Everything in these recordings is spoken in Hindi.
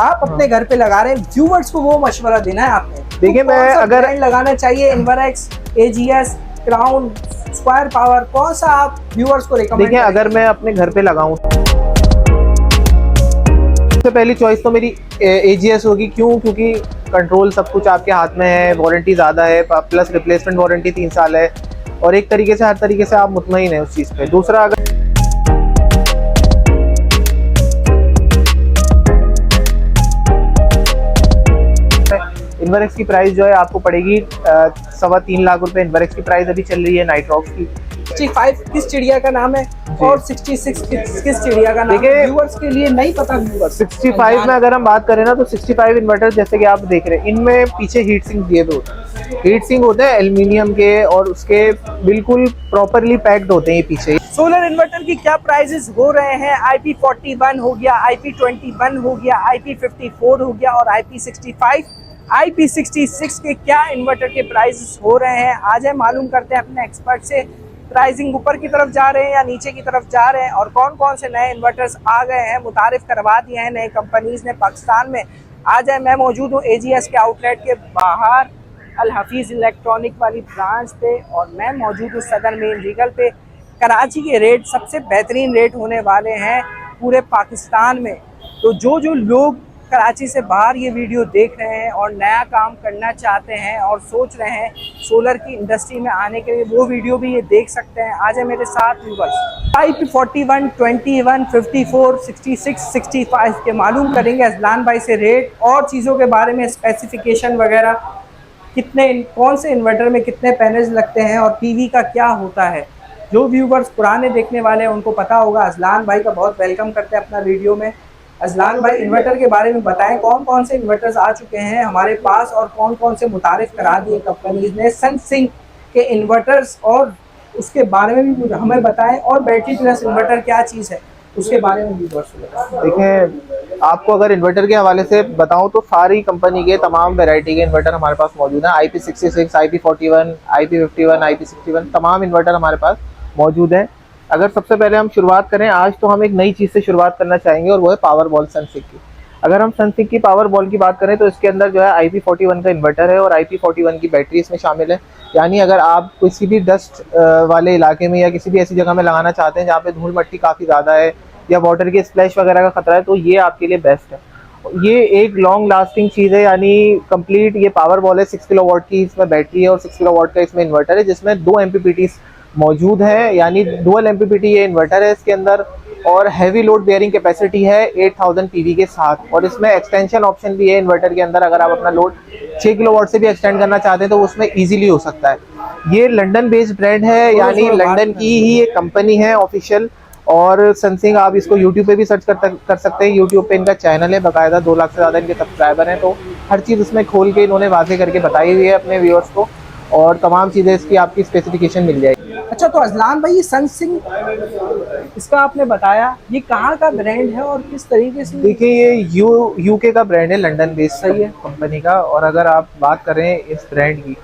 आप अपने घर पे लगा रहे हैं, व्यूवर्स को वो मशवरा देना है आपने। देखिए, मैं अगर लगाना चाहिए, Inverex, AGS, crown, square power, कौन सा आप व्यूवर्स को रिकमेंड? देखिए, अगर मैं अपने घर पे लगाऊं सबसे पहली चॉइस तो मेरी एजीएस होगी। क्यों? क्योंकि कंट्रोल सब कुछ आपके हाथ में है, वारंटी ज़्यादा है, प्लस रिप्लेसमेंट वारंटी 3 साल है, और एक तरीके से हर तरीके से आप मुतमईन है उस चीज़ पे। दूसरा, अगर इन्वरेक्स की प्राइस जो है आपको पड़ेगी 3.25 लाख रुपए। इन्वरेक्स की प्राइस अभी चल रही है नाइट्रॉक्स की। 65 किस चिड़िया का नाम है और 66 किस चिड़िया का नाम है? व्यूअर्स के लिए नहीं पता। व्यूअर्स 65 में अगर हम बात करें ना, तो 65 इन्वर्टर जैसे कि आप देख रहे हैं, इनमें पीछे हीट सिंक दिए हुए होते हैं। हीट सिंक होते हैं एल्युमिनियम के, और उसके बिल्कुल प्रॉपरली पैक्ड होते हैं ये पीछे। सोलर इन्वर्टर की क्या प्राइसेस हो रहे हैं? IP41 हो गया, IP21 हो गया, IP54 हो गया और IP65, IP66 के क्या इन्वर्टर के प्राइसेस हो रहे हैं? आज है मालूम करते हैं अपने एक्सपर्ट से, प्राइसिंग ऊपर की तरफ जा रहे हैं या नीचे की तरफ जा रहे हैं, और कौन कौन से नए इन्वर्टर्स आ गए हैं, मुतारिफ करवा दिए हैं नए कंपनीज ने पाकिस्तान में। आज है मैं मौजूद हूँ एजीएस के आउटलेट के बाहर, अल हफीज़ इलेक्ट्रॉनिक वाली ब्रांच पे, और मैं मौजूद हूँ सदर मेन रीगल पे। कराची के रेट सबसे बेहतरीन रेट होने वाले हैं पूरे पाकिस्तान में। तो जो लोग कराची से बाहर ये वीडियो देख रहे हैं और नया काम करना चाहते हैं और सोच रहे हैं सोलर की इंडस्ट्री में आने के लिए, वो वीडियो भी ये देख सकते हैं। आज है मेरे साथ व्यूअर्स। IP41, 21, 54, 66, 65 के मालूम करेंगे अजलान भाई से रेट और चीज़ों के बारे में, स्पेसिफिकेशन वगैरह, कितने कौन से इन्वर्टर में कितने पैनल्स लगते हैं और पीवी का क्या होता है। जो व्यूवर्स पुराने देखने वाले हैं उनको पता होगा। अजलान भाई का बहुत वेलकम करते हैं अपना वीडियो में। अजलान भाई, इन्वर्टर के बारे में बताएं, कौन कौन से इन्वर्टर्स आ चुके हैं हमारे पास और कौन कौन से मुतारिफ करा दिए कंपनीज ने सनसिंक के इन्वर्टर्स, और उसके बारे में भी हमें बताएं, और बैटरी प्लस इन्वर्टर क्या चीज़ है उसके बारे में भी बताएं। देखिए, आपको अगर इन्वर्टर के हवाले से बताऊं तो सारी कंपनी के तमाम वैरायटी के इन्वर्टर हमारे पास मौजूद हैं। IP66, IP41, IP51, IP61 तमाम इन्वर्टर हमारे पास मौजूद हैं। अगर सबसे पहले हम शुरुआत करें, आज तो हम एक नई चीज़ से शुरुआत करना चाहेंगे, और वो है पावर बॉल सनसिंक की। अगर हम सनसिंक की पावर बॉल की बात करें तो इसके अंदर जो है IP41 का इन्वर्टर है और IP41 की बैटरी इसमें शामिल है। यानी अगर आप किसी भी डस्ट वाले इलाके में या किसी भी ऐसी जगह में लगाना चाहते हैं जहाँ पे धूल मट्टी काफ़ी ज़्यादा है या वाटर के स्प्लैश वगैरह का खतरा है, तो ये आपके लिए बेस्ट है। ये एक लॉन्ग लास्टिंग चीज़ है, यानी कंप्लीट ये पावर बॉल है। 6 किलोवाट की इसमें बैटरी है और 6 किलोवाट का इसमें इन्वर्टर है, जिसमें 2 MPPT मौजूद है, यानी डुअल MPPT ये इन्वर्टर है इसके अंदर। और हैवी लोड बेयरिंग कैपेसिटी है 8000 PV के साथ, और इसमें एक्सटेंशन ऑप्शन भी है इन्वर्टर के अंदर। अगर आप अपना लोड 6 किलोवाट से भी एक्सटेंड करना चाहते हैं तो उसमें इजीली हो सकता है। ये लंदन बेस्ड ब्रांड है, यानी लंदन की ही ये कंपनी है ऑफिशियल। और सनसिंक आप इसको यूट्यूब पे भी सर्च कर सकते हैं। यूट्यूब पे इनका चैनल है बाकायदा, 2 लाख से ज़्यादा इनके सब्सक्राइबर हैं, तो हर चीज़ उसमें खोल के इन्होंने वाजे करके बताई हुई है अपने व्यूअर्स को, और तमाम चीज़ें इसकी आपकी स्पेसिफिकेशन मिल जाएगी। अच्छा, तो अजलान भाई, ये सनसिंक इसका आपने बताया, ये कहाँ का ब्रांड है और किस तरीके से? देखिए, ये यूके का ब्रांड है, लंदन बेस्ड सही है कंपनी का। और अगर आप बात करें इस ब्रांड की,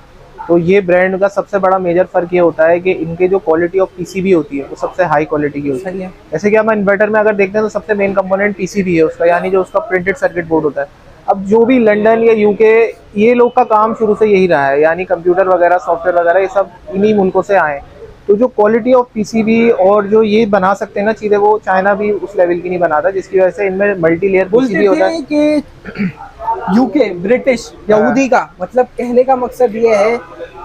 तो ये ब्रांड का सबसे बड़ा मेजर फ़र्क ये होता है कि इनके जो क्वालिटी ऑफ पीसीबी होती है वो सबसे हाई क्वालिटी की होती है। जैसे कि हम इन्वर्टर में अगर देखते हैं तो सबसे मेन कंपोनेंट पीसीबी है उसका, यानी जो उसका प्रिंटेड सर्किट बोर्ड होता है। अब जो भी लंदन या यूके, ये लोग का काम शुरू से यही रहा है, यानी कंप्यूटर वगैरह, सॉफ्टवेयर वगैरह, ये सब इन्हीं मुल्कों से आए। तो जो क्वालिटी ऑफ पीसीबी और जो ये बना सकते हैं ना चीज़ें, वो चाइना भी उस लेवल की नहीं बनाता, जिसकी वजह से इनमें मल्टी लेयर पीसीबी होता है। कि यूके ब्रिटिश यहूदी का मतलब, कहने का मकसद ये है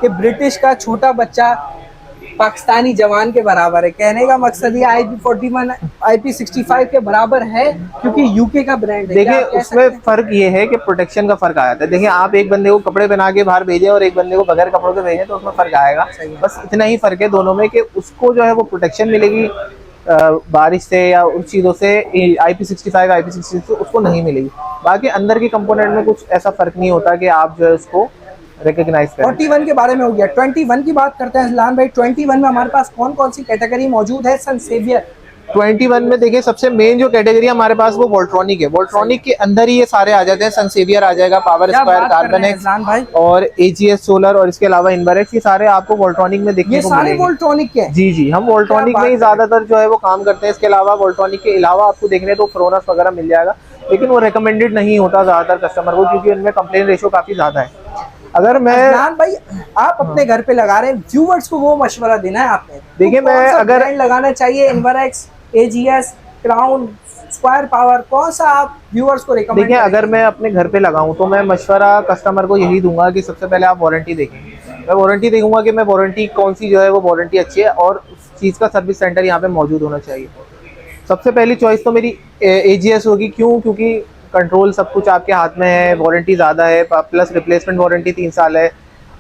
कि ब्रिटिश का छोटा बच्चा पाकिस्तानी जवान के बराबर है। कहने का मकसद ये IP41, IP65 के बराबर है, क्योंकि यूके का ब्रांड है। देखिए, उसमें फर्क ये है कि प्रोटेक्शन का फर्क आया था। देखिए, आप एक बंदे को कपड़े पहना के बाहर भेजें और एक बंदे को बगैर कपड़ों के भेजें, तो उसमें फर्क आएगा। बस इतना ही फर्क है दोनों में, कि उसको जो है वो प्रोटेक्शन मिलेगी बारिश से या उस चीज़ों से, IP65, IP66 उसको नहीं मिलेगी। बाकी अंदर के कंपोनेंट में कुछ ऐसा फर्क नहीं होता कि आप जो है उसको रिकॉग्नाइज करें। 41 के बारे में हो गया, 21 की बात करते हैं अजलान भाई। 21 में हमारे पास कौन कौन सी कैटेगरी मौजूद है? सन सेवियर 21 में देखिए सबसे मेन जो कैटेगरी हमारे पास वो वोल्ट्रॉनिक है। वोल्ट्रॉनिक के अंदर ही ये सारे आ जाते हैं। सनसेवियर आ जाएगा, पावर क्या स्क्वायर, बात कर रहे कार्बन हैं एक्स इरफान भाई, और एजीएस सोलर और इसके अलावा इनवरएक्स, ये सारे आपको वोल्ट्रॉनिक में देखने ये को सारे मिलेंगे। वोल्ट्रॉनिक के हैं? जी जी, हम क्या वोल्ट्रॉनिक बात में ही कर रहे हैं। ज्यादातर जो है वो काम करते हैं। इसके अलावा वोल्ट्रॉनिक के अलावा आपको देखने तो फ्रोनस वगैरह मिल जाएगा, लेकिन वो रिकमेंडेड नहीं होता ज्यादातर कस्टमर को, क्योंकि उनमें कंप्लेन रेशियो काफी ज्यादा है। अगर मैं अजलान भाई, आप अपने घर पे लगा रहे हैं, व्यूवर्स को वो मशवरा देना है आपने। देखिए, तो कौन मैं सा अगर ब्रांड लगाना चाहिए, इनवरएक्स, एजीएस, क्राउन, स्क्वायर पावर, कौन सा आप व्यूवर्स को रिकमेंड देखिए, करेंगे? अगर मैं अपने घर पे लगाऊं तो मैं मशवरा कस्टमर को यही दूंगा कि सबसे पहले आप वारंटी देखें। मैं वारंटी देखूंगा कि मैं वारंटी कौन सी जो है वो वारंटी अच्छी है और उस चीज़ का सर्विस सेंटर यहाँ पे मौजूद होना चाहिए। सबसे पहली चॉइस तो मेरी एजीएस होगी। क्यों? क्योंकि कंट्रोल सब कुछ आपके हाथ में है, वारंटी ज़्यादा है, प्लस रिप्लेसमेंट वारंटी 3 साल है,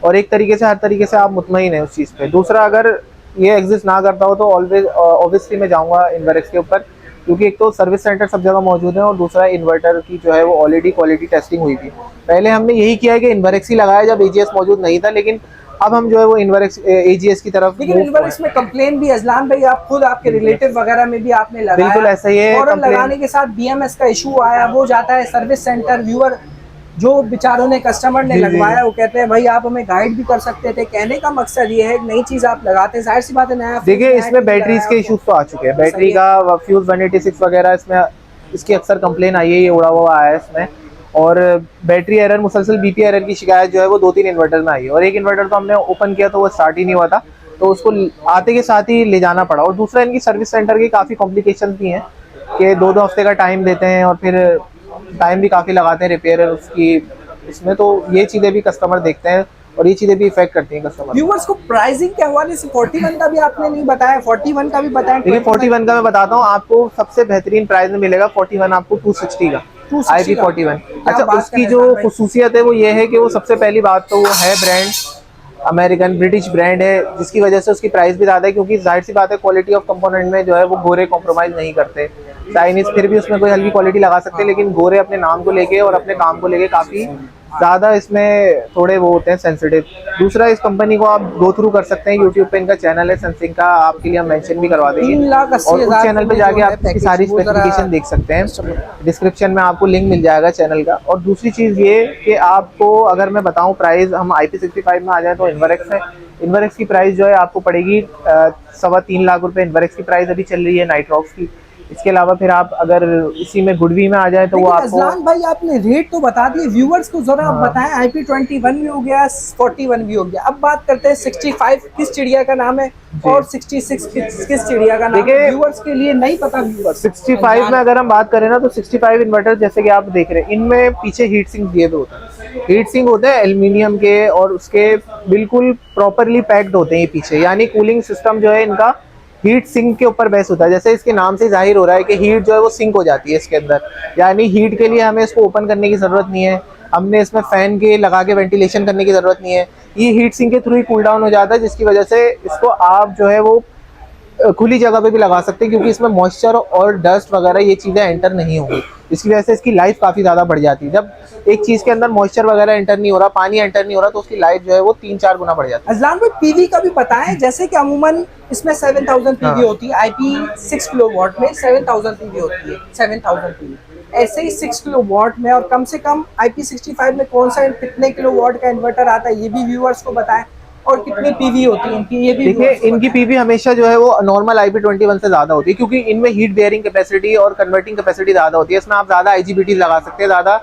और एक तरीके से हर तरीके से आप मुतमईन है उस चीज़ पे। दूसरा, अगर ये एग्जिस्ट ना करता हो तो ऑलवेज ऑब्वियसली मैं जाऊँगा इनवरएक्स के ऊपर, क्योंकि एक तो सर्विस सेंटर सब जगह मौजूद है और दूसरा इन्वर्टर की जो है वो ऑलरेडी क्वालिटी टेस्टिंग हुई थी। पहले हमने यही किया है कि इनवरएक्स ही लगाया जब एजीएस मौजूद नहीं था, लेकिन अब हम जो है वो इनवरएक्स एजीएस की तरफ लेकिन इनवरएक्स में कंप्लेन भी, अजलान भाई आप खुद आपके रिलेटिव वगैरह में भी आपने लगाया, बिल्कुल ऐसा ही है। फौरन लगाने के साथ बीएमएस का इशू आया, वो जाता है सर्विस सेंटर। व्यूअर जो बेचारों ने, कस्टमर ने लगवाया, वो कहते हैं भाई आप हमें गाइड भी कर सकते थे। कहने का मकसद ये है, नई चीज आप लगाते हैं, जाहिर सी बात है नया। देखिए, इसमें बैटरीज के इश्यूज तो आ चुके हैं। बैटरी का फ्यूज 186 वगैरह इसमें इसकी अक्सर कंप्लेन आई है, ये उड़ा हुआ आया है इसमें। और बैटरी एरर, मुसलसल बीपी एरर की शिकायत जो है वो 2-3 इन्वर्टर में आई है, और एक इन्वर्टर तो हमने ओपन किया तो वो स्टार्ट ही नहीं हुआ था, तो उसको आते के साथ ही ले जाना पड़ा। और दूसरा, इनकी सर्विस सेंटर की काफ़ी कॉम्प्लिकेशन भी हैं कि 2-2 हफ्ते का टाइम देते हैं और फिर टाइम भी काफ़ी लगाते हैं रिपेयर उसकी इसमें। तो ये चीज़ें भी कस्टमर देखते हैं और ये चीज़ें भी इफेक्ट करती हैं कस्टमर। व्यूअर्स को प्राइसिंग के हवाले से 41 का भी आपने नहीं बताया, 41 का भी बताएं। देखिए, 41 का मैं बताता हूँ आपको, सबसे बेहतरीन प्राइस में मिलेगा 41 आपको 260 का, 260 का। IP41। क्या अच्छा, बात उसकी कर जो रहे हैं भाई। खसूसियत है वो ये है कि वो सबसे पहली बात तो वो है ब्रांड अमेरिकन ब्रिटिश ब्रांड है, जिसकी वजह से उसकी प्राइस भी ज़्यादा है, क्योंकि जाहिर सी बात है क्वालिटी ऑफ कंपोनेंट में जो है वो गोरे कॉम्प्रोमाइज़ नहीं करते। चाइनीज़ फिर भी उसमें कोई हल्की क्वालिटी लगा सकते हैं, लेकिन गोरे अपने नाम को लेके और अपने काम को लेके काफ़ी ज़्यादा इसमें थोड़े वो होते हैं सेंसिटिव। दूसरा, इस कंपनी को आप गो थ्रू कर सकते हैं, यूट्यूब पे इनका चैनल है सनसिंक का, आपके लिए हम मेंशन भी करवा देंगे, 3,80,000 और उस चैनल पे जाके आप इसकी सारी स्पेसिफिकेशन देख सकते हैं। डिस्क्रिप्शन में आपको लिंक मिल जाएगा चैनल का। और दूसरी चीज़ ये कि आपको अगर मैं बताऊं प्राइस, हम IP65 में आ जाए तो इनवरएक्स है। इनवरएक्स की प्राइस जो है आपको पड़ेगी 3.25 लाख रुपए। इनवरएक्स की प्राइस अभी चल रही है नाइट्रॉक्स की। इसके अलावा फिर आप अगर इसी में गुडवी में आ जाए तो वो आपको, अजलान भाई आपने रेट तो बता दिए, व्यूअर्स को जरा आप बताएं। IP21 भी हो गया, 41 भी हो गया, अब बात करते हैं 65 किस चिड़िया का नाम है और 66 किस चिड़िया का नाम है, व्यूअर्स के लिए नहीं पता। व्यूअर्स 65 में अगर हम बात करें ना तो 65 इन्वर्टर जैसे कि आप देख रहे हैं, इनमें पीछे हीट सिंक दिए हुए होते हैं। हीट सिंक होते हैं एल्युमिनियम के और उसके बिल्कुल प्रॉपरली पैक्ड होते हैं पीछे, यानी कूलिंग सिस्टम जो है इनका हीट सिंक के ऊपर बेस होता है। जैसे इसके नाम से जाहिर हो रहा है कि हीट जो है वो सिंक हो जाती है इसके अंदर, यानी हीट के लिए हमें इसको ओपन करने की ज़रूरत नहीं है, हमने इसमें फ़ैन के लगा के वेंटिलेशन करने की ज़रूरत नहीं है। ये हीट सिंक के थ्रू ही कूल डाउन हो जाता है, जिसकी वजह से इसको आप जो है वो खुली जगह पे भी लगा सकते हैं, क्योंकि इसमें मॉइस्चर और डस्ट वगैरह ये चीज़ें एंटर नहीं होंगी। इसकी वजह से इसकी लाइफ काफ़ी ज़्यादा बढ़ जाती है। जब एक चीज़ के अंदर मॉइस्चर वगैरह एंटर नहीं हो रहा, पानी एंटर नहीं हो रहा, तो उसकी लाइफ जो है वो 3-4 गुना बढ़ जाती है। अजलान भाई पीवी का भी बताएं, जैसे कि अमूमन इसमें 7000 पीवी होती है, IP6 किलोवाट में 7000 पीवी होती है, 7000 पीवी। ऐसे ही 6 किलोवाट में और कम से कम IP65 में कौन सा कितने किलोवाट का इन्वर्टर आता है, ये भी व्यूअर्स को बताएं, और कितनी पीवी होती है इनकी, ये भी। देखिए, इनकी पीवी हमेशा जो है वो नॉर्मल IP21 से ज़्यादा होती है, क्योंकि इनमें हीट बेयरिंग कैपेसिटी और कन्वर्टिंग कैपेसिटी ज़्यादा होती है। इसमें आप ज़्यादा IGBT लगा सकते हैं, ज़्यादा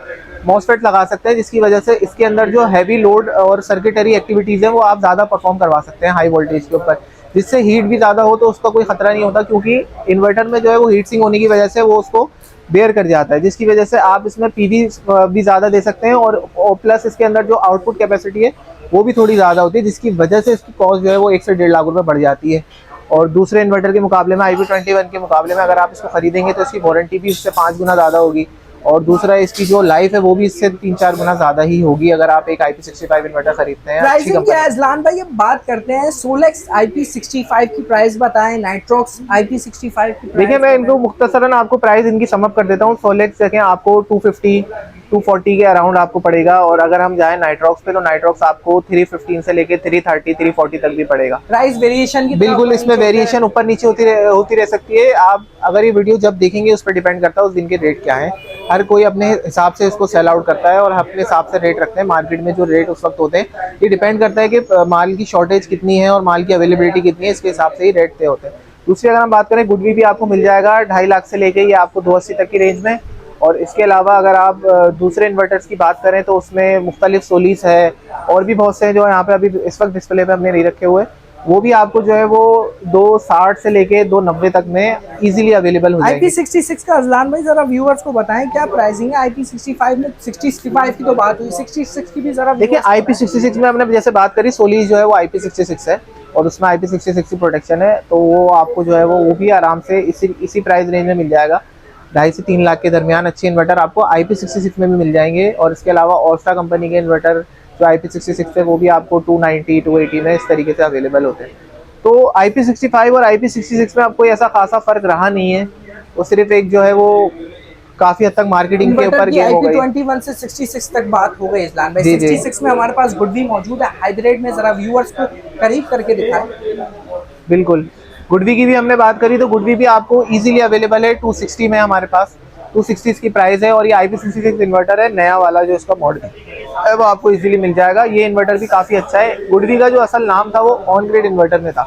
मॉसफेट लगा सकते हैं, जिसकी वजह से इसके अंदर जो हैवी लोड और सर्किटरी एक्टिविटीज़ है वो आप ज़्यादा परफॉर्म करवा सकते हैं हाई वोल्टेज के ऊपर, जिससे हीट भी ज़्यादा हो तो उसका कोई खतरा नहीं होता, क्योंकि इन्वर्टर में जो है वो हीट सिंक होने की वजह से वो उसको बेयर कर जाता है, जिसकी वजह से आप इसमें पीवी भी ज़्यादा दे सकते हैं, और प्लस इसके अंदर जो आउटपुट कैपेसिटी है वो भी थोड़ी ज़्यादा होती है, जिसकी वजह से इसकी कॉस्ट जो है वो 1 से 1.5 लाख रुपए बढ़ जाती है। और दूसरे इन्वर्टर के मुकाबले में, IP21 के मुकाबले में अगर आप इसको खरीदेंगे तो इसकी वारंटी भी इससे 5 गुना ज़्यादा होगी, और दूसरा इसकी जो लाइफ है वो भी इससे 3-4 गुना ज़्यादा ही होगी अगर आप एक IP65 इन्वर्टर खरीदते हैं। प्राइसिंग क्या है अजलान भाई, अब बात करते हैं सोलेक्स IP65 की प्राइस बताएं, नाइट्रॉक्स IP65 की। देखिए, मैं इनको मुख्तसरन आपको प्राइस इनकी समअप कर देता हूँ। सोलेक्स देखें आपको 250, 240 के अराउंड आपको पड़ेगा। और अगर हम जाए नाइट्रॉक्स पे तो नाइट्रॉक्स आपको 315 से लेके 330 340 तक भी पड़ेगा। प्राइस वेरिएशन की बिल्कुल, इसमें वेरिएशन ऊपर नीचे होती रह सकती है। आप अगर ये वीडियो जब देखेंगे उस पर डिपेंड करता है उस दिन के रेट क्या है। हर कोई अपने हिसाब से इसको सेल आउट करता है और अपने हिसाब से रेट रखते हैं। मार्केट में जो रेट उस वक्त होते हैं ये डिपेंड करता है कि माल की शॉर्टेज कितनी है और माल की अवेलेबिलिटी कितनी है, इसके हिसाब से ही रेट तय होते हैं। दूसरी अगर हम बात करें, गुडवी भी आपको मिल जाएगा 2.5 लाख से लेके ये आपको 280 तक की रेंज में। और इसके अलावा अगर आप दूसरे इन्वर्टर्स की बात करें तो उसमें मुख्तलिफ सोलीस है और भी बहुत से हैं जो यहाँ पे अभी इस वक्त डिस्प्ले पे हमने नहीं रखे हुए। वो भी आपको जो है वो 260 से लेके 290 तक में इजीली अवेलेबल हो जाएगी। IP66 का अजलान भाई जरा व्यूअर्स को बताएं क्या प्राइसिंग है। IP65 में 65 की तो बात हुई, 66 की भी जरा देखिए। IP66 में हमने जैसे बात करी, सोलीस जो है वो IP66 है और उसमें IP66 की प्रोटेक्शन है, तो वो आपको जो है वो भी आराम से इसी प्राइस रेंज में मिल जाएगा। 2.5 से 3 लाख के दरमियान अच्छे इन्वर्टर आपको IP66 में भी मिल जाएंगे। और इसके अलावा ऑस्टा कंपनी के इन्वर्टर जो IP66 है वो भी आपको 290 280 में इस तरीके से अवेलेबल होते हैं। तो IP65 और IP66 में आपको ऐसा खासा फर्क रहा नहीं है, वो सिर्फ एक जो है वो काफी हद तक मार्केटिंग के ऊपर गेम हो गई। IP21 से 66 तक बात हो गई इस्लाम भाई। 66 में हमारे पास गुडवी मौजूद है हाइब्रिड में, जरा व्यूअर्स को करीब करके दिखाएं। बिल्कुल, गुडवी की भी हमने बात करी तो गुडवी भी आपको इजीली अवेलेबल है 260 में हमारे पास। 260 इसकी प्राइस है और ये IP66 इन्वर्टर है, नया वाला जो इसका मॉडल है वो आपको इजीली मिल जाएगा। ये इन्वर्टर भी काफ़ी अच्छा है। गुडवी का जो असल नाम था वो ऑन ग्रिड इन्वर्टर में था,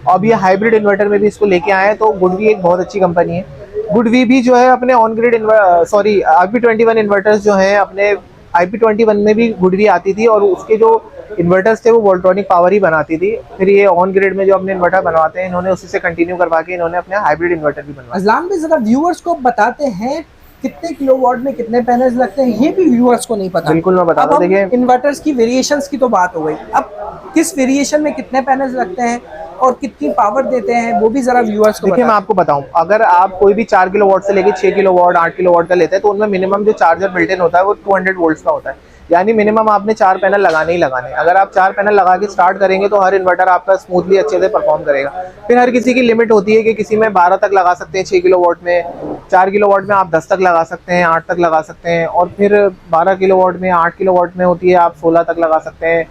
अब ये हाइब्रिड इन्वर्टर में भी इसको लेके आए हैं। तो गुडवी एक बहुत अच्छी कंपनी है। गुडवी भी जो है अपने ऑन ग्रिड IP21 इन्वर्टर्स जो हैं अपने IP21 में भी गुडवी आती थी और उसके जो इन्वर्टर्स थे वो वोल्ट्रॉनिक पावर ही बनाती थी। फिर ये ऑन ग्रिड में जो अपने इन्वर्टर बनवाते हैं इन्होंने उसी से कंटिन्यू करवा के इन्होंने अपने हाइब्रिड इन्वर्टर भी बनवाया। अजलान भाई जरा व्यूअर्स को बताते हैं कितने किलोवाट में कितने पैनल्स लगते हैं, ये भी व्यूअर्स को नहीं पता। बिल्कुल मैं बता दूं। देखिए, इन्वर्टर्स की वेरिएशंस की तो बात हो गई, अब किस वेरिएशन में कितने पैनल्स लगते हैं और कितनी पावर देते हैं वो भी जरा व्यूअर्स को देखिए मैं आपको बताऊं, अगर आप कोई भी 4 किलोवाट से लेके 6 किलोवाट 8 किलोवाट का लेते हैं तो उनमें मिनिमम जो चार्जर बिल्ट इन होता है वो 200 वोल्ट्स का होता है। यानी मिनिमम आपने 4 पैनल लगाने ही लगाने। अगर आप 4 पैनल लगा के स्टार्ट करेंगे तो हर इन्वर्टर आपका स्मूथली अच्छे से परफॉर्म करेगा। फिर हर किसी की लिमिट होती है कि किसी में 12 तक लगा सकते हैं 6 किलोवाट में, 4 किलोवाट में आप 10 तक लगा सकते हैं, 8 तक लगा सकते हैं, और फिर 12 किलोवाट में 8 किलोवाट में होती है आप 16 तक लगा सकते हैं।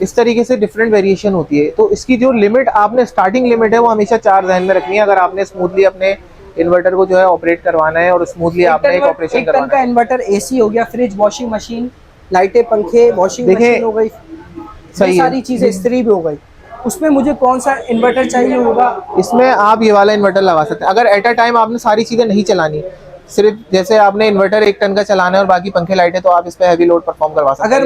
इस तरीके से डिफरेंट वेरिएशन होती है। तो इसकी जो लिमिट आपने स्टार्टिंग लिमिट है वो हमेशा 4 ध्यान में रखनी है अगर आपने स्मूथली अपने इन्वर्टर को जो है ऑपरेट करवाना है और स्मूथली आपने एक ऑपरेशन करवाना है। एक टन का इन्वर्टर एसी हो गया, फ्रिज, वॉशिंग मशीन, लाइटें, पंखे, वॉशिंग मशीन हो गई, सही सारी चीजें, इस्त्री भी हो गई, उसमें मुझे कौन सा इन्वर्टर चाहिए होगा? इसमें आप ये वाला इन्वर्टर लगा सकते हैं। अगर एट अ टाइम आपने सारी चीजें नहीं चलानी, सिर्फ जैसे आपने इन्वर्टर 1 टन का चलाना है और बाकी पंखे लाइटें, तो आप इस पे हैवी लोड परफॉर्म करवा सकते हैं।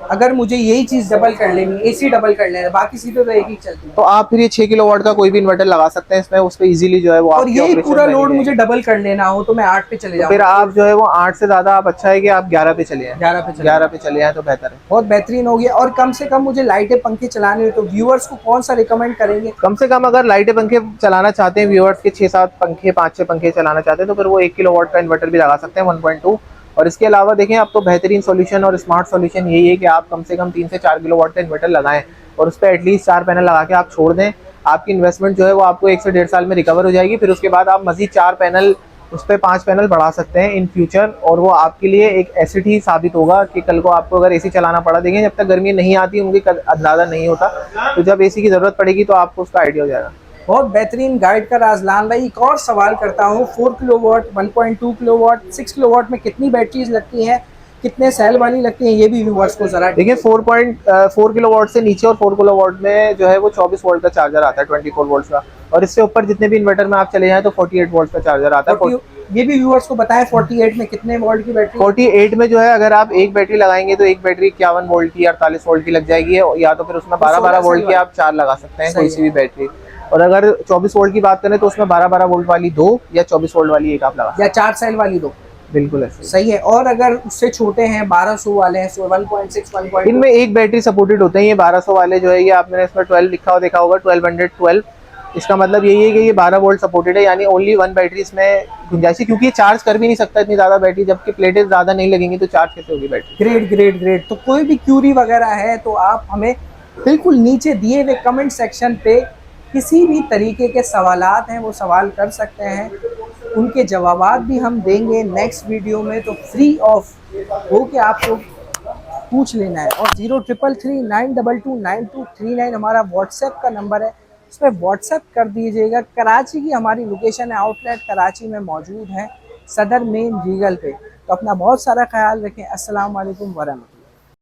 अगर मुझे यही चीज डबल कर लेनी, एसी डबल कर लेना, बाकी चीजें तो एक ही चलती है, तो आप फिर ये 6 किलोवाट का कोई भी इन्वर्टर लगा सकते हैं इसमें, उस पे इजीली जो है वो और यही पूरा लोड मुझे डबल कर लेना हो तो मैं 8 पे चले जाऊँ, फिर आप जो है वो 8 से ज्यादा आप अच्छा है कि आप 11 पे चले जाएं। 11 पे चले जाएं तो बेहतर है, बहुत बेहतरीन हो गया। और कम से कम मुझे लाइटें, पंखे चलाने हो तो व्यूअर्स को कौन सा रिकमेंड करेंगे? कम से कम अगर लाइटें पंखे चलाना चाहते हैं व्यूअर्स के 6-7 पंखे 5-6 पंखे चलाना चाहते हैं तो फिर वो 1 किलोवाट का इन्वर्टर भी लगा सकते हैं 1.2। और इसके अलावा देखें अब तो बेहतरीन सॉल्यूशन और स्मार्ट सॉल्यूशन यही है कि आप कम से कम 3 से 4 किलोवाट का इन्वर्टर लगाएं और उस पर एटलीस्ट 4 पैनल लगा के आप छोड़ दें। आपकी इन्वेस्टमेंट जो है वो आपको 1 से 1.5 साल में रिकवर हो जाएगी। फिर उसके बाद आप मजीद 4 पैनल उस पर 5 पैनल बढ़ा सकते हैं इन फ्यूचर, और वो आपके लिए एक एसेट ही साबित होगा कि कल को आपको अगर एसी चलाना पड़ा, देखें जब तक गर्मी नहीं आती उनकी अंदाजा नहीं होता, तो जब एसी की जरूरत पड़ेगी तो आपको उसका आइडिया हो जाएगा। बहुत बेहतरीन गाइड कर अजलान भाई। एक और सवाल करता हूँ, 4 किलोवाट, 1.2 किलोवाट, 6 किलोवाट में कितनी बैटरीज लगती हैं, कितने सेल वाली लगती हैं, ये भी व्यूअर्स को जरा देखिए। 4 किलोवाट से नीचे और 4 किलोवाट में जो है वो 24 वोल्ट का चार्जर आता है 24 वोल्ट का, और इससे ऊपर जितने भी इन्वर्टर में आप चले जाएं तो 48 वोल्ट का चार्जर आता है। ये भी व्यूअर्स को बताएं 48 में कितने वोल्ट की बैटरी? 48 में जो है अगर आप एक बैटरी लगाएंगे तो एक बैटरी 51 वोल्ट की 48 वोल्ट की लग जाएगी, या तो फिर उसमें 12-12 वोल्ट की आप 4 लगा सकते हैं कोई सी भी बैटरी। और अगर 24 वोल्ट की बात करें तो उसमें 12-12 वोल्ट वाली 2 या 24 वोल्ट वाली 1 आप लगा, या 4 सेल वाली 2। बिल्कुल ऐसे सही है। और अगर उससे छोटे हैं 1200 वाले हैं, 1.6, 1.2, इनमें एक बैटरी सपोर्टेड होते हैं। ये 1200 वाले जो है ये आपने इसमें 12 लिखा हुआ देखा होगा, 1212। इसका मतलब यही है कि ये 12 वोल्ट सपोर्टेड है, यानी ओनली 1 बैटरी इसमें गुंजाइश है, क्योंकि ये चार्ज कर भी नहीं सकता इतनी ज्यादा बैटरी, जबकि प्लेटें ज्यादा नहीं लगेंगी तो चार्ज कैसे होगी बैटरी। ग्रेट। तो कोई भी क्यूरी वगैरह है तो आप हमें बिल्कुल नीचे दिए हुए कमेंट सेक्शन पे किसी भी तरीके के सवालात हैं वो सवाल कर सकते हैं, उनके जवाबात भी हम देंगे नेक्स्ट वीडियो में। तो फ्री ऑफ हो के आपको पूछ लेना है। और 0333922939 हमारा व्हाट्सएप का नंबर है, उस पर व्हाट्सएप कर दीजिएगा। कराची की हमारी लोकेशन है, आउटलेट कराची में मौजूद है, सदर मेन रीगल पे। तो अपना बहुत सारा ख्याल रखें। अस्सलाम वालेकुम वरहमतुल्लाह।